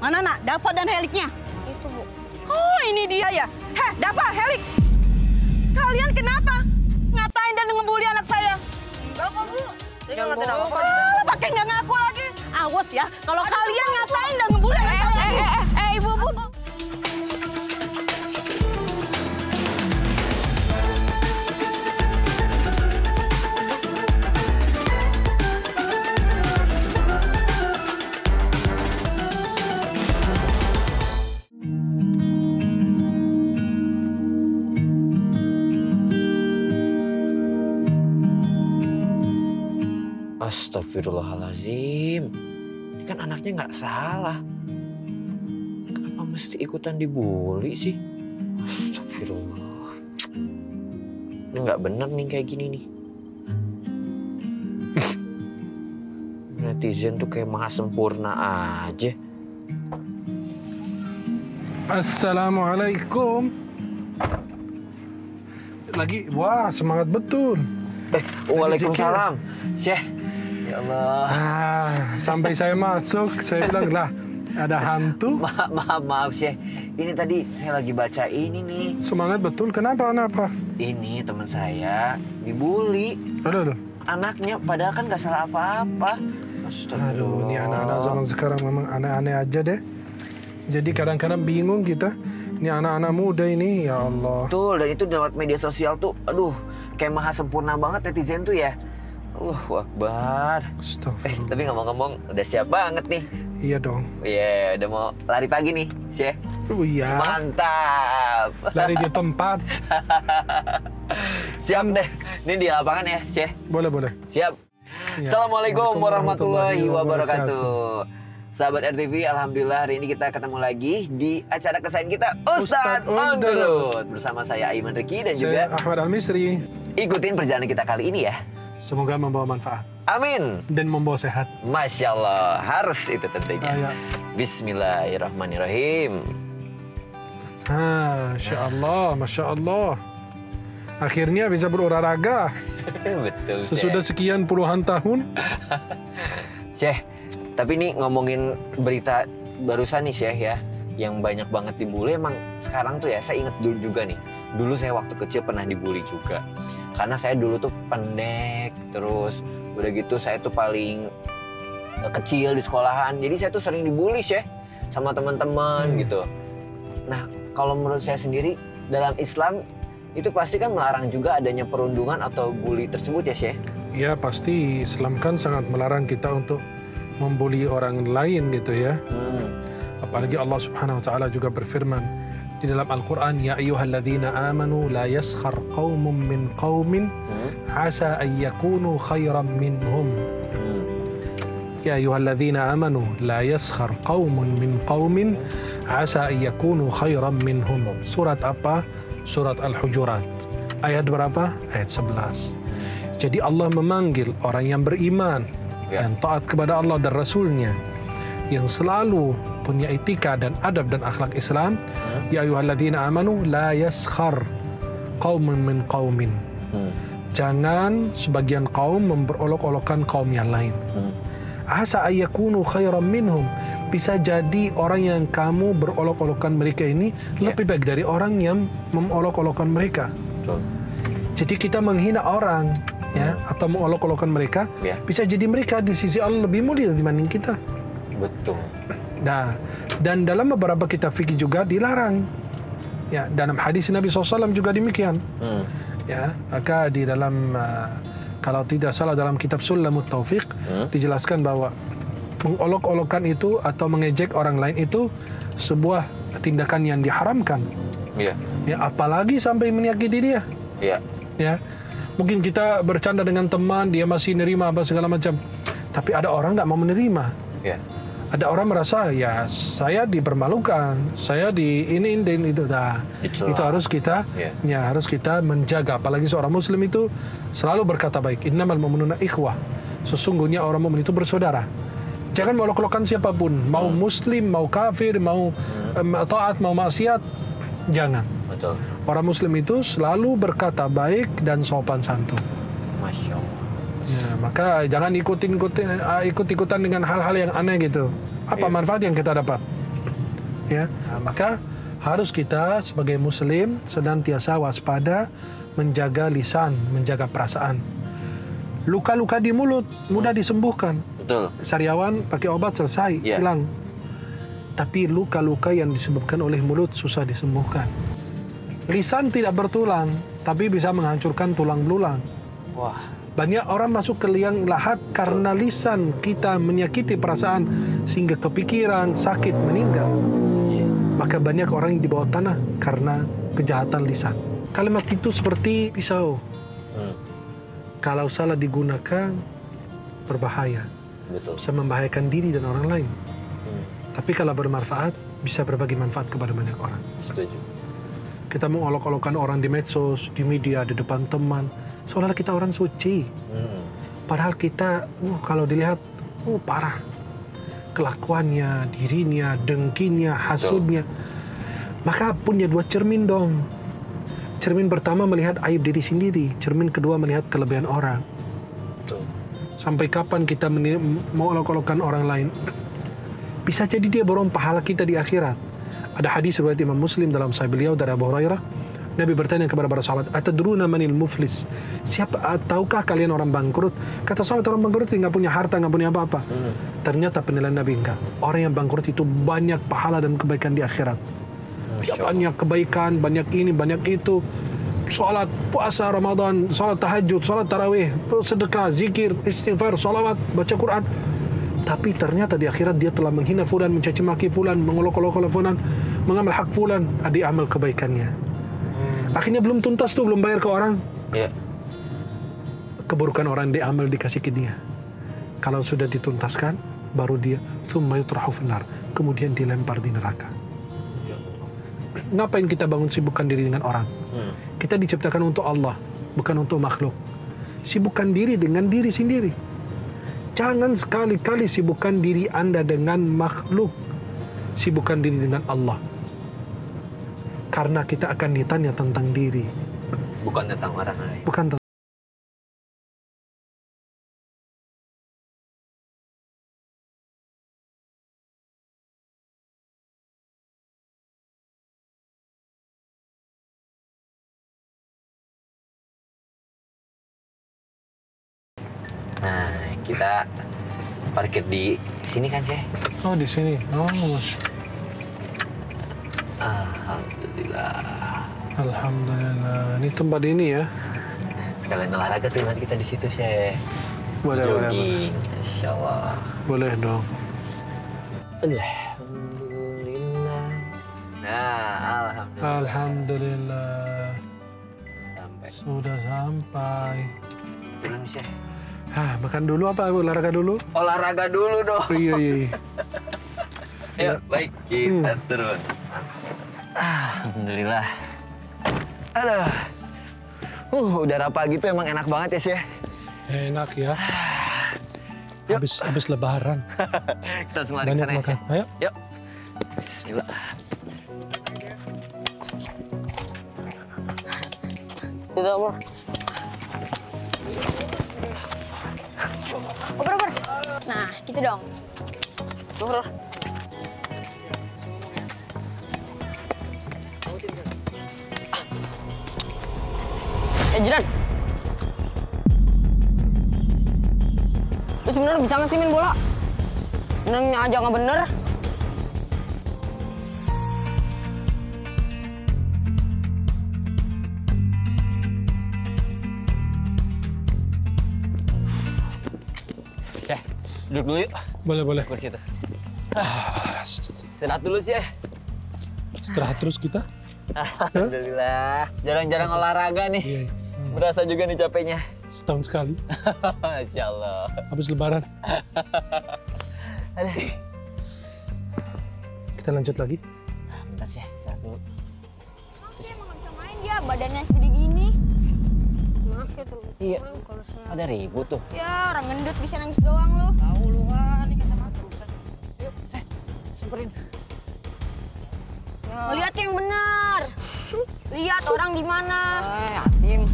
Mana nak? Dava dan Heliknya? Itu, Bu. Oh, ini dia ya. Heh, Dava, Helik. Kalian kenapa? Ngatain dan ngebully anak saya? Enggak kok, Bu. Saya nggak ngatain apa-apa. Pakai nggak ngaku lagi. Awas ya, kalau kalian ngatain dan ngebully anak saya. Ibu. Astagfirullahaladzim. Ini kan anaknya nggak salah. Kenapa mesti ikutan dibully sih? Astagfirullah. Ini nggak bener nih kayak gini nih. Netizen tuh kayak maha sempurna aja. Assalamualaikum. Lagi, wah semangat betul. Waalaikumsalam, Syekh. Ya Allah. Sampai saya masuk, saya bilang lah ada hantu. Maaf, Syekh. Ini tadi saya lagi baca ini nih. Semangat betul, kenapa? Ini teman saya dibully. Aduh. Anaknya padahal kan nggak salah apa-apa. Aduh, ini anak-anak zaman sekarang memang aneh-aneh aja deh. Jadi kadang-kadang bingung kita. Ini anak-anak muda ini, ya Allah. Betul, dan itu lewat media sosial tuh, aduh, kayak maha sempurna banget netizen tuh ya. Allahu Akbar. Astagfirullah. Tapi ngomong-ngomong, udah siap banget nih. Iya dong. Iya, udah mau lari pagi nih, Syekh. Oh iya. Mantap. Lari di tempat. Siap deh. Ini di lapangan ya, Syekh. Boleh. Siap. Ya. Assalamualaikum warahmatullahi wabarakatuh. Sahabat RTV, alhamdulillah hari ini kita ketemu lagi di acara kesayangan kita Ustadz on the Road. Bersama saya Aiman Riki dan juga Ahmad Al-Misri. Ikutin perjalanan kita kali ini ya. Semoga membawa manfaat. Amin. Dan membawa sehat. Masya Allah, harus itu tentunya. Bismillahirrahmanirrahim. Masya Allah. Akhirnya bisa berolahraga. Betul, Sesudah sekian puluhan tahun. Syekh, tapi ini ngomongin berita barusan nih Syekh ya, yang banyak banget dibully. Emang sekarang tuh ya, saya inget dulu juga nih. Dulu saya waktu kecil pernah dibully juga. Karena saya dulu tuh pendek, terus udah gitu saya tuh paling kecil di sekolahan. Jadi saya tuh sering dibully Syekh sama teman-teman gitu. Nah, kalau menurut saya sendiri, dalam Islam itu pasti kan melarang juga adanya perundungan atau bully tersebut ya Syekh? Ya pasti, Islam kan sangat melarang kita untuk membuli orang lain gitu ya. Apalagi Allah Subhanahu wa taala juga berfirman di dalam Al-Qur'an, ya ayyuhalladzina amanu la yaskhar qaumun min qaumin asa an yakunu khairan minhum. Ya ayyuhalladzina amanu la yaskhar qaumun min qaumin asa an yakunu khairan minhum. Surat apa? Surat Al-Hujurat. Ayat berapa? Ayat 11. Jadi Allah memanggil orang yang beriman, yang taat kepada Allah dan Rasulnya, yang selalu punya etika dan adab dan akhlak Islam. Ya ayyuhalladzina amanu la yaskhar qaumun min qaumin. Jangan sebagian kaum memperolok-olokkan kaum yang lain. Asa ayyakunu khairan minhum. Bisa jadi orang yang kamu berolok-olokkan mereka ini lebih baik dari orang yang memolok-olokkan mereka. Jadi kita menghina orang ya, atau mengolok-olokkan mereka, bisa jadi mereka di sisi Allah lebih mulia dibanding kita. Betul. Nah, dan dalam beberapa kitab fikih juga dilarang. Ya, dalam hadis Nabi SAW juga demikian. Ya, maka di dalam kalau tidak salah dalam kitab Sulamut Taufiq dijelaskan bahwa mengolok-olokkan itu atau mengejek orang lain itu sebuah tindakan yang diharamkan. Ya, apalagi sampai menyakiti dia. Ya. Mungkin kita bercanda dengan teman, dia masih nerima apa segala macam. Tapi ada orang nggak mau menerima. Ada orang merasa ya saya dipermalukan, saya di ini itu. Nah, itu harus kita harus kita menjaga. Apalagi seorang muslim itu selalu berkata baik. Innamal mu'minuna ikhwah. Sesungguhnya orang mukmin itu bersaudara. Jangan melok-lokkan siapapun, mau muslim, mau kafir, mau taat, mau maksiat, jangan. Betul. Orang muslim itu selalu berkata baik dan sopan santun. Masya Allah. Ya, maka jangan ikut-ikutan dengan hal-hal yang aneh gitu. Apa manfaat yang kita dapat? Ya, maka harus kita sebagai muslim senantiasa waspada, menjaga lisan, menjaga perasaan. Luka-luka di mulut mudah disembuhkan. Betul. Sariawan pakai obat selesai, hilang. Tapi luka-luka yang disebabkan oleh mulut susah disembuhkan. Lisan tidak bertulang, tapi bisa menghancurkan tulang belulang. Wah. Banyak orang masuk ke liang lahat karena lisan kita menyakiti perasaan sehingga kepikiran, sakit, meninggal. Maka banyak orang yang di bawah tanah karena kejahatan lisan. Kalimat itu seperti pisau. Kalau salah digunakan, berbahaya. Betul. Bisa membahayakan diri dan orang lain. Tapi kalau bermanfaat, bisa berbagi manfaat kepada banyak orang. Setuju. Kita mengolok-olokkan orang di medsos, di media, di depan teman. Seolah kita orang suci. Padahal kita, kalau dilihat, parah. Kelakuannya, dirinya, dengkinya, hasudnya. Maka punya dua cermin dong. Cermin pertama melihat aib diri sendiri. Cermin kedua melihat kelebihan orang. Betul. Sampai kapan kita mau olok-olokkan orang lain? Bisa jadi dia borong pahala kita di akhirat. Ada hadis riwayat Imam Muslim dalam Sahih beliau dari Abu Hurairah. Nabi bertanya kepada para sahabat, "Atadruna manil muflis?" Tahukah kalian orang bangkrut? Kata sahabat, orang bangkrut nggak punya harta, nggak punya apa-apa. Ternyata penilaian Nabi enggak. Orang yang bangkrut itu banyak pahala dan kebaikan di akhirat. Dia banyak kebaikan, banyak ini, banyak itu. Salat, puasa Ramadan, salat tahajud, salat tarawih, sedekah, zikir, istighfar, salawat, baca Quran. Tapi ternyata di akhirat dia telah menghina fulan, mencaci maki fulan, mengolok-olok fulan, mengambil hak fulan, ada amal kebaikannya. Akhirnya belum tuntas tuh, belum bayar ke orang. Iya. Keburukan orang diambil dikasih ke dia. Kalau sudah dituntaskan, baru dia tsumma yutrahu finnar, kemudian dilempar di neraka. Ngapain kita bangun sibukkan diri dengan orang? Kita diciptakan untuk Allah, bukan untuk makhluk. Sibukkan diri dengan diri sendiri. Jangan sekali-kali sibukkan diri Anda dengan makhluk. Sibukkan diri dengan Allah. Karena kita akan ditanya tentang diri. Bukan tentang orang lain. Bukan tentang Nah, kita parkir di sini kan, Ceh? Oh, di sini. Oh, Alhamdulillah. Alhamdulillah. Ini tempat ini ya. Sekalian olahraga tuh nanti kita di situ, Ceh. Boleh, boleh, boleh. Jogging. Insya Allah. Boleh dong. Alhamdulillah. Nah, alhamdulillah. Alhamdulillah. Sampai. Sudah sampai. Turun, Ceh. Makan dulu apa? Olahraga dulu? Olahraga dulu dong. Iya, iya, iya. Yuk, baik. Kita turun. Alhamdulillah. Aduh. Udara pagi tuh emang enak banget ya, Sih. Enak ya. Habis lebaran. Kita langsung lari ke Banyak sana ya, makan. Sih. Ayo. Yuk. Bismillah. Tidak, Bro. Oper. Nah, gitu dong. Bro. Jiran. Lu sebenarnya bisa nggak sih main bola? Menangnya aja nggak bener. Ceh, duduk dulu yuk. Boleh, boleh. Kursi itu. Istirahat dulu, Sih. Istirahat terus kita. Alhamdulillah. Jarang-jarang olahraga nih. Iya. Berasa juga nih capeknya. Setahun sekali. Insya Allah. Habis lebaran. Kita lanjut lagi. Bentar, Sih. Istirahat dulu. Dia emang nggak bisa main dia, badannya segede gini. Maaf ya tuh. Iya. Kalau senang. Ada ribut tuh. Ya, orang gendut bisa nangis doang lu. Tahu lu kan, ini kata mati urusan. Yuk, Seh. Samperin. Lihat yang benar. Lihat orang di mana. Hatim.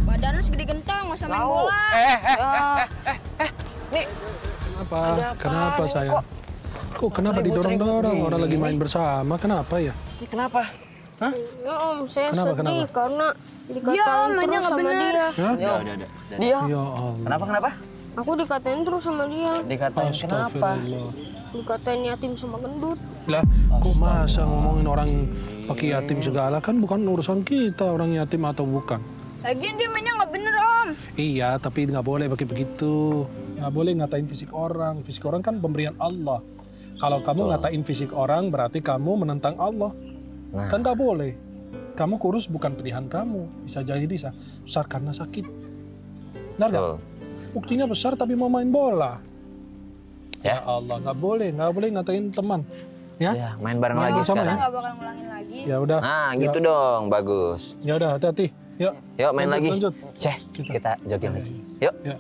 Badan lu segede gentong, masa main bola. Nih. Kenapa? Ada apa? Kenapa Ini saya? kok Kok kenapa didorong-dorong? Orang lagi main bersama, kenapa ya? Ini kenapa? Hah? Ya Om, saya Kenapa, sedih kenapa? karena dikatain terus sama dia. Hah? Udah. Dia. Ya Allah. Kenapa? Aku dikatain terus sama dia. Dikatain kenapa? Astagfirullah. Dikatain yatim sama gendut. Lah, kok masa ngomongin orang pakai yatim segala? Kan bukan urusan kita orang yatim atau bukan. Lagian dia mainnya nggak bener Om. Iya, tapi nggak boleh pakai begitu. Nggak boleh ngatain fisik orang. Fisik orang kan pemberian Allah. Kalau kamu ngatain fisik orang, berarti kamu menentang Allah. Nah. Kan nggak boleh. Kamu kurus bukan pilihan kamu. Bisa jadi besar karena sakit. Benar nggak? Betul. Buktinya besar tapi mau main bola. Ya. Ya Allah, nggak boleh ngatain teman. Ya? Ya, main bareng Main lagi bersama sekarang. ya? Nggak bakal ngulangin lagi. Ya udah. Nah, gitu dong, bagus. Ya udah, hati-hati. Yuk. Yuk main Lanjut, lagi. lanjut. Syekh, kita jogging lagi. Yuk. Ya.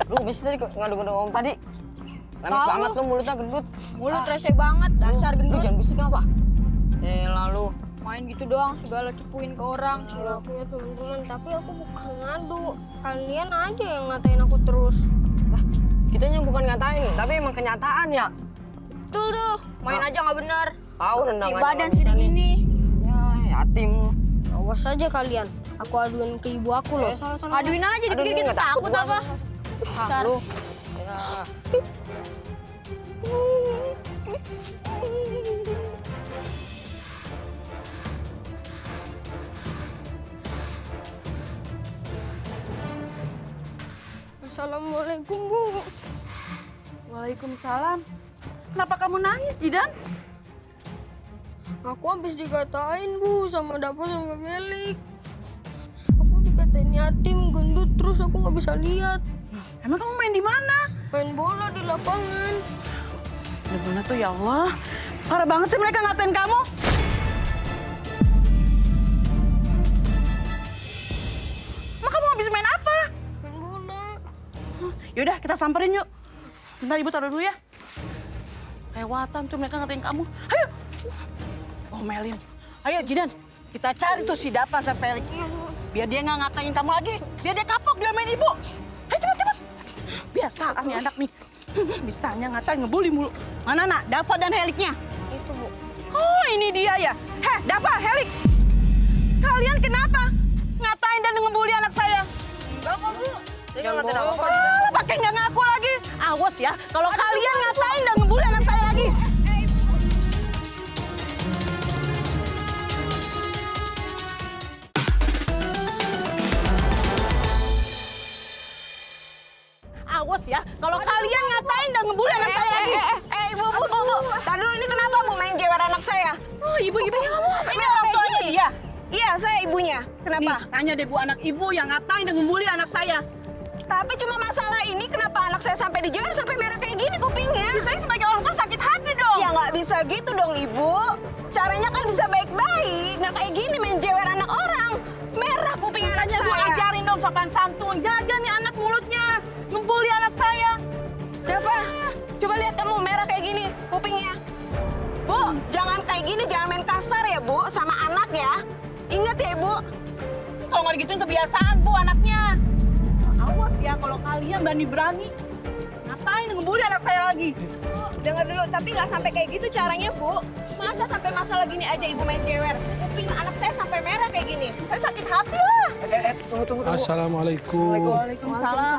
Lu bisa tadi ngadu-ngadu Om tadi. Lemes banget lu mulutnya gendut. Mulut rese banget, dasar Lu gendut. jangan bisik apa? Lalu Main gitu doang, segala cepuin ke orang. Aku punya teman-teman, tapi aku bukan ngadu. Kalian aja yang ngatain aku terus. lah, kitanya bukan ngatain, tapi emang kenyataan ya. Betul tuh, main aja nggak bener. Tahu nendang Di aja badan nggak bisa nih. segini. Ya, yatim. Awas aja kalian. Aku aduin ke ibu aku loh. Sana. Aduin aja, dipikir kita nggak takut gua. apa? Ah, Besar. lu. Ya. Assalamualaikum Bu. Waalaikumsalam. Kenapa kamu nangis, Jidan? Aku habis dikatain Bu sama Dapo sama Belik. Aku dikatain yatim, gendut, terus aku nggak bisa lihat. Emang kamu main di mana? Main bola di lapangan. Bener-bener tuh ya Allah. Parah banget sih mereka ngatain kamu. Emang kamu habis main apa? Main bola. Yaudah, kita samperin yuk. Bentar, Ibu taruh dulu ya. Lewatan tuh mereka ngatain kamu. Ayo. Oh, Melin. Ayo, Jidan. Kita cari tuh si Dapa sama Felix. Biar dia nggak ngatain kamu lagi. Biar dia kapok dia main Ibu. Ayo, cepet. Biasa nih anak nih. Bisanya ngatain, ngebully mulu. Mana, Nak? Dapa dan Heliknya? Itu Bu. Oh, ini dia ya. Heh, Dapa, Helik. Kalian kenapa ngatain dan ngebully anak saya? Enggak kok, Bu. Dia nggak ngatain apa-apa. Ah, pakai nggak ngaku lagi. Awas ya, kalau kalian ngatain dan ngebully anak saya lagi. Awas ya, kalau kalian ngatain dan ngebully anak saya lagi. Ibu. Tadi dulu ini kenapa Bu main jewer anak saya? Oh, ibu kamu apa? Ini orang tuanya dia. Iya, saya ibunya. Kenapa? Nih, tanya deh Bu anak ibu yang ngatain dan ngebully anak saya. Tapi cuma masalah ini kenapa anak saya sampai dijewer sampai merah kayak gini kupingnya? Saya sebagai orang tua sakit hati dong. Ya nggak bisa gitu dong Ibu. Caranya kan bisa baik-baik. Nggak kayak gini main jewer anak orang. Merah kuping anak Makanya Bu saya. ajarin dong sopan santun. Jaga nih anak mulutnya. Ngebully anak saya. Kenapa? Coba lihat kamu merah kayak gini kupingnya. Bu, jangan kayak gini, jangan main kasar ya Bu sama anak ya. Ingat ya Ibu. Kalau nggak digituin kebiasaan Bu anaknya. Awas ya kalau kalian berani-berani ngatain ngebully anak saya lagi. Dengar dulu, tapi nggak sampai kayak gitu caranya Bu. Masa sampai masalah gini aja Ibu main jewer? Kuping anak saya sampai merah kayak gini. Saya sakit hati lah. Tunggu. Assalamualaikum. Waalaikumsalam.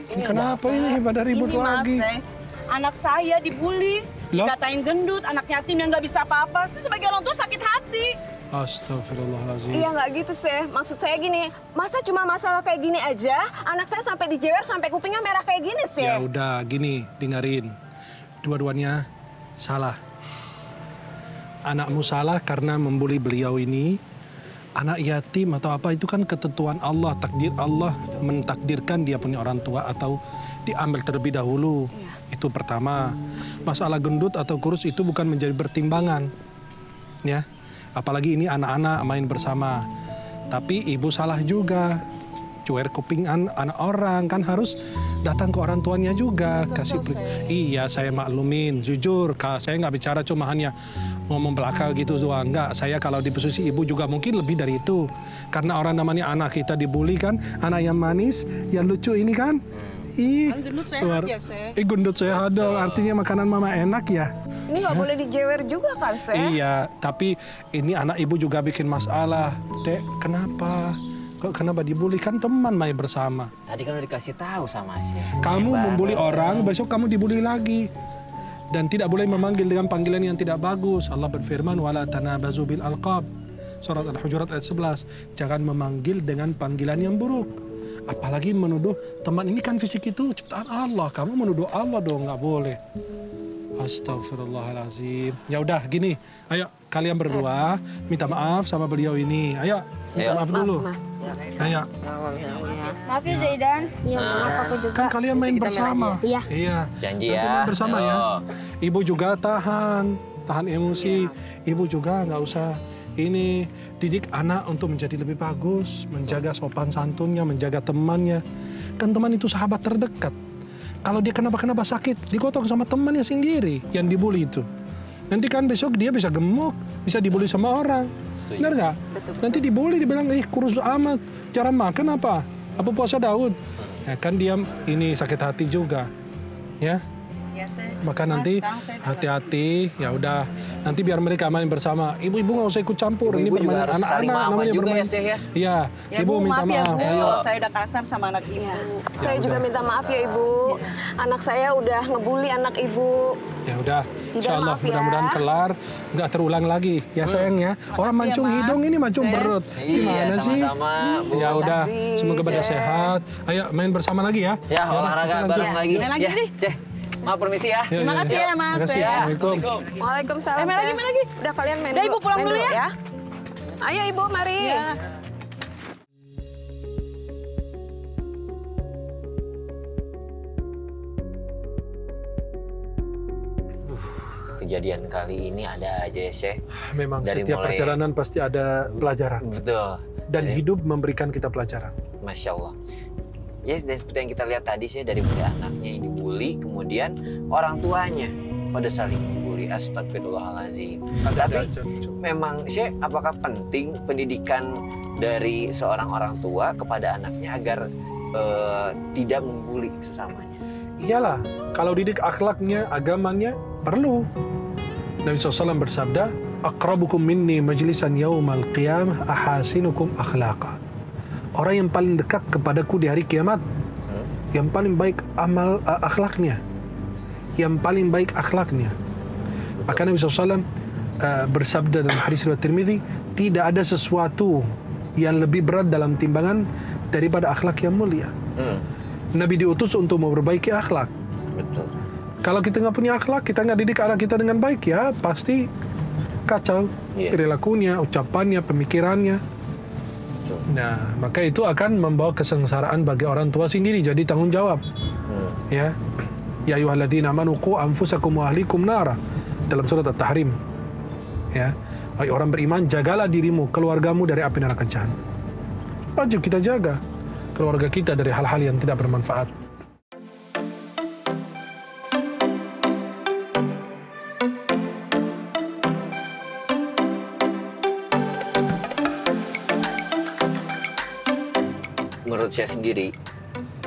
Kenapa ini pada ribut Ini lagi? Mas, anak saya dibully, Loh? dikatain gendut, anak yatim yang nggak bisa apa-apa. Saya sebagai orang tua sakit hati. Astagfirullahaladzim. Iya nggak gitu sih. Maksud saya gini, masa cuma masalah kayak gini aja, anak saya sampai dijewer sampai kupingnya merah kayak gini sih. Ya udah, gini, dengerin. Dua-duanya salah. Anakmu salah karena membuli beliau ini. Anak yatim atau apa itu kan ketentuan Allah, takdir Allah mentakdirkan dia punya orang tua atau diambil terlebih dahulu. Itu pertama. Masalah gendut atau kurus itu bukan menjadi pertimbangan. Ya. Apalagi ini anak-anak main bersama. Tapi ibu salah juga. Cuer kuping anak orang kan harus datang ke orang tuanya juga. Iya, saya maklumin. Jujur, saya nggak bicara cuma hanya ngomong belakang gitu doang. Enggak, saya kalau di posisi ibu juga mungkin lebih dari itu. Karena orang namanya anak kita dibully kan, anak yang manis, yang lucu ini kan. Ih, Kan gendut sehat luar- ya, Seh. gendut sehat dong. Artinya makanan mama enak ya. Ini nggak boleh dijewer juga kan, Seh? Iya, tapi ini anak ibu juga bikin masalah. Dek, kenapa? Kok kenapa dibully? Kan teman main bersama. Tadi kan udah dikasih tahu sama Syekh. Kamu Hebat. membuli orang, besok kamu dibully lagi. Dan tidak boleh memanggil dengan panggilan yang tidak bagus. Allah berfirman, wala tanabazu bil alqab. Surat Al-Hujurat ayat 11. Jangan memanggil dengan panggilan yang buruk. Apalagi menuduh teman ini kan fisik itu ciptaan Allah. Kamu menuduh Allah dong, nggak boleh. Astagfirullahalazim. Ya udah gini, ayo kalian berdua minta maaf sama beliau ini. Ayo, minta Ayo. maaf dulu. Ayo. Maaf ya Zaidan. Iya, maaf aku juga. Kan kalian main bersama. Iya. Iya. Janji Nanti ya. main bersama Ayo. ya. Ibu juga tahan emosi. Ibu juga nggak usah ini didik anak untuk menjadi lebih bagus, menjaga sopan santunnya, menjaga temannya. Kan teman itu sahabat terdekat. Kalau dia kenapa-kenapa sakit, digotong sama temannya sendiri yang dibully itu. Nanti kan besok dia bisa gemuk, bisa dibully sama orang. Setuju. Benar nggak? Nanti dibully, dibilang, kurus amat, jarang makan apa? Apa puasa Daud? Ya, kan dia ini sakit hati juga, ya. Ya, Seh. Maka nanti sekarang saya udah hati-hati, ya udah. Nanti biar mereka main bersama. Ibu-ibu nggak usah ikut campur. Ini Ibu-ibu juga permainan harus saling anak-anak, maafan namanya juga bermain. ya, Syekh ya? Iya, Ya, ibu minta maaf ya, maaf. Bu. Ayo. Saya udah kasar sama anak Ibu. Saya juga minta maaf ya, Ibu. Anak saya udah ngebully anak Ibu. Ya udah, Tidak, insya Allah maaf ya. mudah-mudahan kelar, nggak terulang lagi, ya sayang ya. Orang Makasih ya, mancung Mas. hidung ini mancung Saya- perut. Iya, Gimana sih? sama-sama, Bu. Ya udah, Makasih, semoga pada Syekh. sehat. Ayo main bersama lagi ya. Ya, udah, olahraga kita lanjut. bareng lagi. Main lagi Ya, nih. Syekh. Maaf permisi ya. Ya, Terima kasih ya, Mas. Terima kasih. Ya. Assalamualaikum. Waalaikumsalam. Main lagi, Seh. main lagi. Udah kalian main Udah, dulu. Ibu pulang Main dulu ya. Ayo Ibu, mari. Ya. Kejadian kali ini ada aja ya, Syekh. Memang Dari setiap mulai- perjalanan pasti ada pelajaran. Betul. Dan Dari- hidup memberikan kita pelajaran. Masya Allah. Ya, dan seperti yang kita lihat tadi sih, dari mulai anaknya yang dibully, kemudian orang tuanya pada saling membuli. Astagfirullahaladzim. Tapi memang sih, apakah penting pendidikan dari seorang orang tua kepada anaknya agar tidak membuli sesamanya? Iyalah, kalau didik akhlaknya, agamanya, perlu. Nabi SAW bersabda, Aqrabukum minni majlisan yawmal qiyamah ahasinukum akhlaqa. Orang yang paling dekat kepadaku di hari kiamat, yang paling baik akhlaknya. Yang paling baik akhlaknya. Maka Nabi SAW bersabda dalam hadis riwayat Tirmidzi, tidak ada sesuatu yang lebih berat dalam timbangan daripada akhlak yang mulia. Nabi diutus untuk memperbaiki akhlak. Betul. Kalau kita nggak punya akhlak, kita nggak didik anak kita dengan baik, ya pasti kacau. Iya. Perilakunya, ucapannya, pemikirannya. Betul. Nah, maka itu akan membawa kesengsaraan bagi orang tua sendiri. Jadi tanggung jawab. Ya, ya ayyuhalladzina amanu qu anfusakum wa ahlikum nara, dalam surat At-Tahrim. Ya, hai orang beriman, jagalah dirimu, keluargamu dari api neraka jahanam. Wajib kita jaga keluarga kita dari hal-hal yang tidak bermanfaat. Menurut saya sendiri,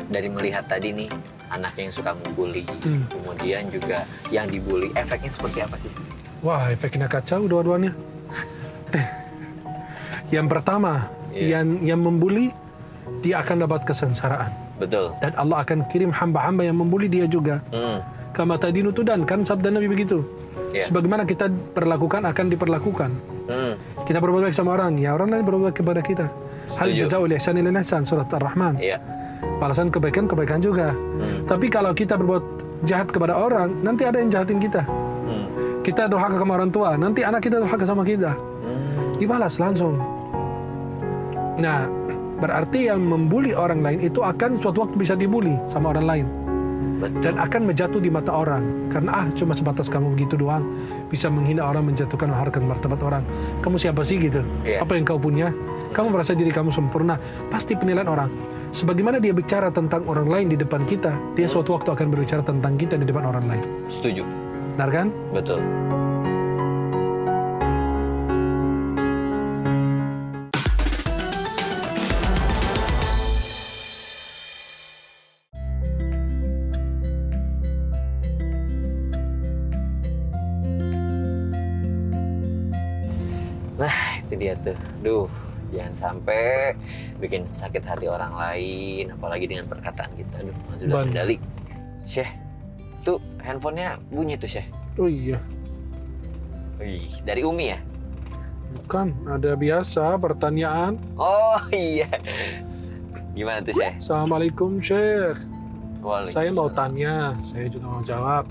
dari melihat tadi nih, anaknya yang suka membuli, kemudian juga yang dibully, efeknya seperti apa sih? Wah, efeknya kacau dua-duanya. Yang pertama, yang membuli, dia akan dapat kesengsaraan. Betul. Dan Allah akan kirim hamba-hamba yang membuli dia juga. Kama tadinu tudan, kan sabda Nabi begitu. Iya. Sebagaimana kita perlakukan akan diperlakukan. Kita berbuat baik sama orang, ya orang lain berbuat baik kepada kita. Hal Setuju. jazaa'ul ihsani ilal ihsan, surat Ar-Rahman. Iya. Balasan kebaikan, kebaikan juga. Tapi kalau kita berbuat jahat kepada orang, nanti ada yang jahatin kita. Kita durhaka sama orang tua, nanti anak kita durhaka sama kita. Dibalas langsung. Nah, berarti yang membuli orang lain itu akan suatu waktu bisa dibuli sama orang lain. Betul. Dan akan menjatuh di mata orang. Karena cuma sebatas kamu begitu doang, bisa menghina orang, menjatuhkan harkat martabat orang. Kamu siapa sih gitu? Iya. Apa yang kau punya? Kamu merasa diri kamu sempurna. Pasti penilaian orang. Sebagaimana dia bicara tentang orang lain di depan kita, dia suatu waktu akan berbicara tentang kita di depan orang lain. Setuju. Benar kan? Betul. Nah, itu dia tuh. Duh, jangan sampai bikin sakit hati orang lain, apalagi dengan perkataan kita. Duh, sudah Benar. kendali. Syekh, tuh handphonenya bunyi tuh, Syekh. Oh iya, Wih, dari Umi ya? bukan. Ada biasa pertanyaan. Oh iya. Gimana tuh, Syekh? Assalamualaikum Syekh. Waalaikumsalam. Saya mau tanya, saya juga mau jawab.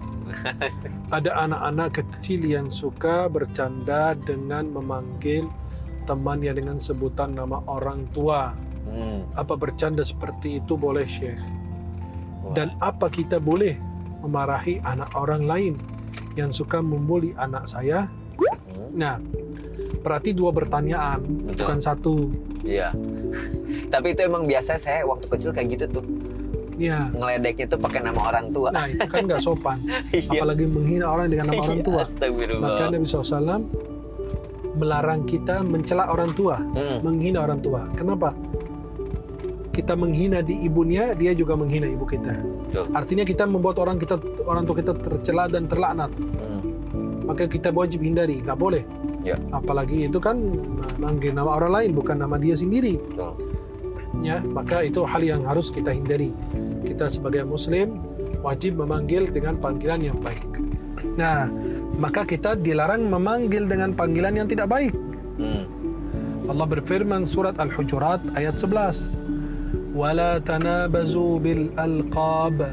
Ada anak-anak kecil yang suka bercanda dengan memanggil temannya dengan sebutan nama orang tua. Apa bercanda seperti itu boleh, Syekh? Dan apa kita boleh memarahi anak orang lain yang suka membuli anak saya? Nah, berarti dua pertanyaan, Betul. bukan satu. Iya. Tapi itu emang biasa saya waktu kecil kayak gitu tuh. Ya, Ngeledeknya tuh pakai nama orang tua. nah itu kan nggak sopan. Iya. Apalagi menghina orang dengan nama orang tua. Astagfirullah. Maka Nabi SAW melarang kita mencela orang tua, menghina orang tua. Kenapa? Kita menghina di ibunya, dia juga menghina ibu kita. Betul. Artinya kita membuat orang tua kita tercela dan terlaknat. Maka kita wajib hindari, nggak boleh. Ya. Apalagi itu kan manggil nama orang lain, bukan nama dia sendiri. Betul. Ya, maka itu hal yang harus kita hindari. Kita sebagai Muslim wajib memanggil dengan panggilan yang baik. Nah, maka kita dilarang memanggil dengan panggilan yang tidak baik. Allah berfirman surat Al-Hujurat ayat 11. Wala tanabazu bil alqab.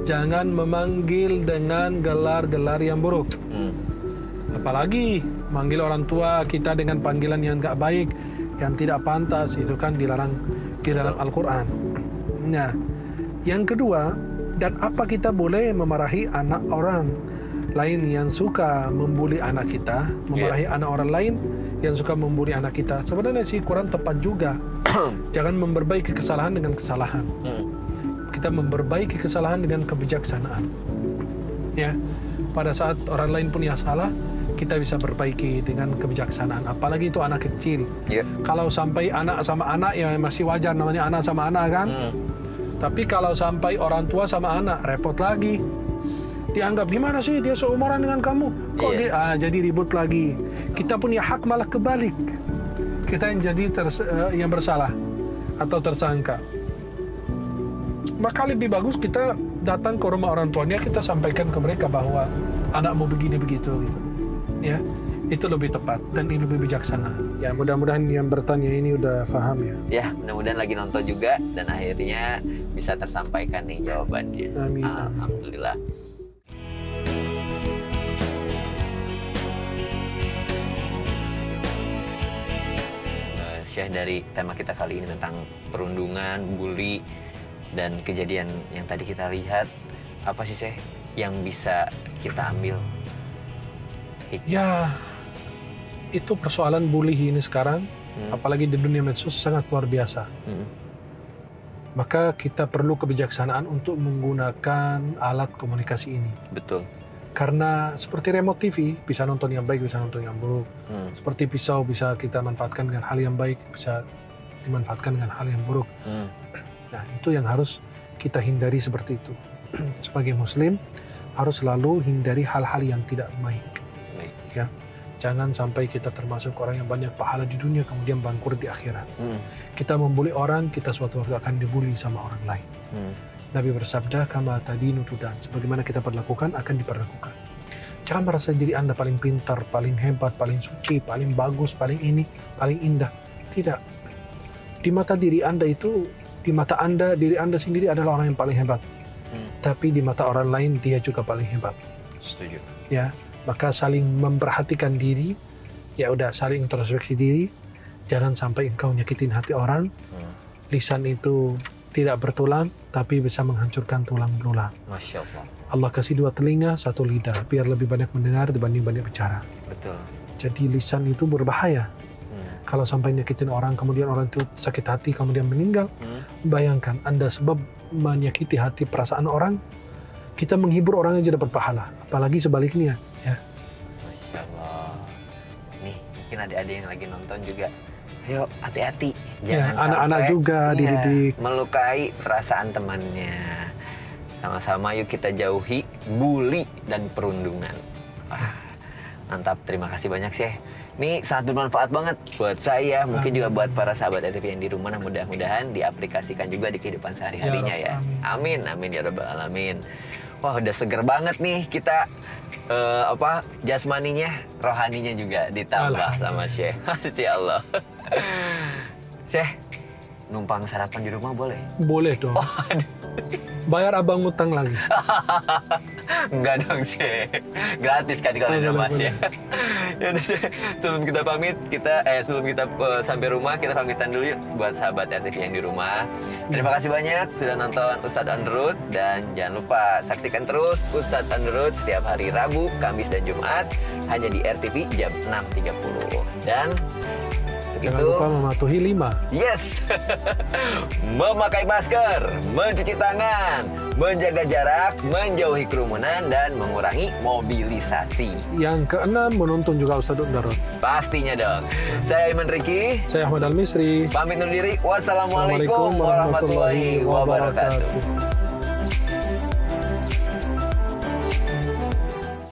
Jangan memanggil dengan gelar-gelar yang buruk. Apalagi manggil orang tua kita dengan panggilan yang enggak baik, yang tidak pantas, itu kan dilarang di dalam Al-Quran. Nah, yang kedua, dan apa kita boleh memarahi anak orang lain yang suka membuli anak kita, memarahi anak orang lain yang suka membuli anak kita? Sebenarnya sih Quran tepat juga. Jangan memperbaiki kesalahan dengan kesalahan. Kita memperbaiki kesalahan dengan kebijaksanaan. Ya, pada saat orang lain punya salah, kita bisa perbaiki dengan kebijaksanaan. Apalagi itu anak kecil. Kalau sampai anak sama anak, ya masih wajar namanya anak sama anak kan. Tapi kalau sampai orang tua sama anak, repot lagi. Dianggap gimana sih dia seumuran dengan kamu? Kok dia jadi ribut lagi. Kita punya hak malah kebalik. Kita yang jadi yang bersalah atau tersangka. Maka lebih bagus kita datang ke rumah orang tuanya, kita sampaikan ke mereka bahwa anakmu begini begitu gitu. Ya, itu lebih tepat dan ini lebih bijaksana. Ya, mudah-mudahan yang bertanya ini udah paham ya. Ya, mudah-mudahan lagi nonton juga dan akhirnya bisa tersampaikan nih jawabannya. Amin. Alhamdulillah. Syekh, dari tema kita kali ini tentang perundungan, bully, dan kejadian yang tadi kita lihat, apa sih Syekh yang bisa kita ambil? Ya, itu persoalan bully ini sekarang, apalagi di dunia medsos sangat luar biasa. Maka kita perlu kebijaksanaan untuk menggunakan alat komunikasi ini. Betul. Karena seperti remote TV, bisa nonton yang baik, bisa nonton yang buruk. Seperti pisau, bisa kita manfaatkan dengan hal yang baik, bisa dimanfaatkan dengan hal yang buruk. Nah, itu yang harus kita hindari seperti itu. Sebagai Muslim, harus selalu hindari hal-hal yang tidak baik. Ya, jangan sampai kita termasuk orang yang banyak pahala di dunia kemudian bangkrut di akhirat. Kita membuli orang, kita suatu waktu akan dibuli sama orang lain. Nabi bersabda, kama tadinu tudan, sebagaimana kita perlakukan akan diperlakukan. Jangan merasa diri Anda paling pintar, paling hebat, paling suci, paling bagus, paling ini, paling indah. Tidak. Di mata diri Anda itu, di mata Anda, diri Anda sendiri adalah orang yang paling hebat. Tapi di mata orang lain dia juga paling hebat. Setuju. Ya, maka saling memperhatikan diri, ya udah saling introspeksi diri. Jangan sampai engkau nyakitin hati orang. Lisan itu tidak bertulang, tapi bisa menghancurkan tulang belulang. Masya Allah. Allah kasih 2 telinga, 1 lidah, biar lebih banyak mendengar dibanding banyak bicara. Betul. Jadi lisan itu berbahaya. Kalau sampai nyakitin orang, kemudian orang itu sakit hati, kemudian meninggal, bayangkan Anda sebab menyakiti hati perasaan orang, kita menghibur orang aja dapat pahala. Apalagi sebaliknya. Ya. Masya Allah. Nih, mungkin adik-adik yang lagi nonton juga, ayo hati-hati. Jangan anak-anak sampai juga dididik. melukai perasaan temannya. Sama-sama yuk kita jauhi bully dan perundungan. Mantap, terima kasih banyak Syekh. Ini sangat bermanfaat banget buat saya, mungkin juga buat para sahabat RTV yang di rumah. Nah, mudah-mudahan diaplikasikan juga di kehidupan sehari-harinya ya. Amin, amin ya rabbal alamin. Wah, udah seger banget nih kita jasmaninya, rohaninya juga ditambah sama Syekh. Masya Allah. Syekh, numpang sarapan di rumah boleh? Boleh dong. Oh, Bayar abang utang lagi. enggak dong sih, gratis kan kalau di rumah sih. Ya udah sih, sebelum kita pamit, sebelum kita sampai rumah, kita pamitan dulu yuk buat sahabat RTV yang di rumah. Terima kasih banyak sudah nonton Ustadz On The Road, dan jangan lupa saksikan terus Ustadz On The Road setiap hari Rabu, Kamis, dan Jumat hanya di RTV jam 6.30. Dan Jangan lupa mematuhi 5. Yes, memakai masker, mencuci tangan, menjaga jarak, menjauhi kerumunan, dan mengurangi mobilisasi. Yang keenam, menonton juga Ustadz On The Road. Pastinya dong. Saya Iman Riki. Saya Ahmad Al-Misri. Pamit undur diri. Wassalamualaikum warahmatullahi wabarakatuh.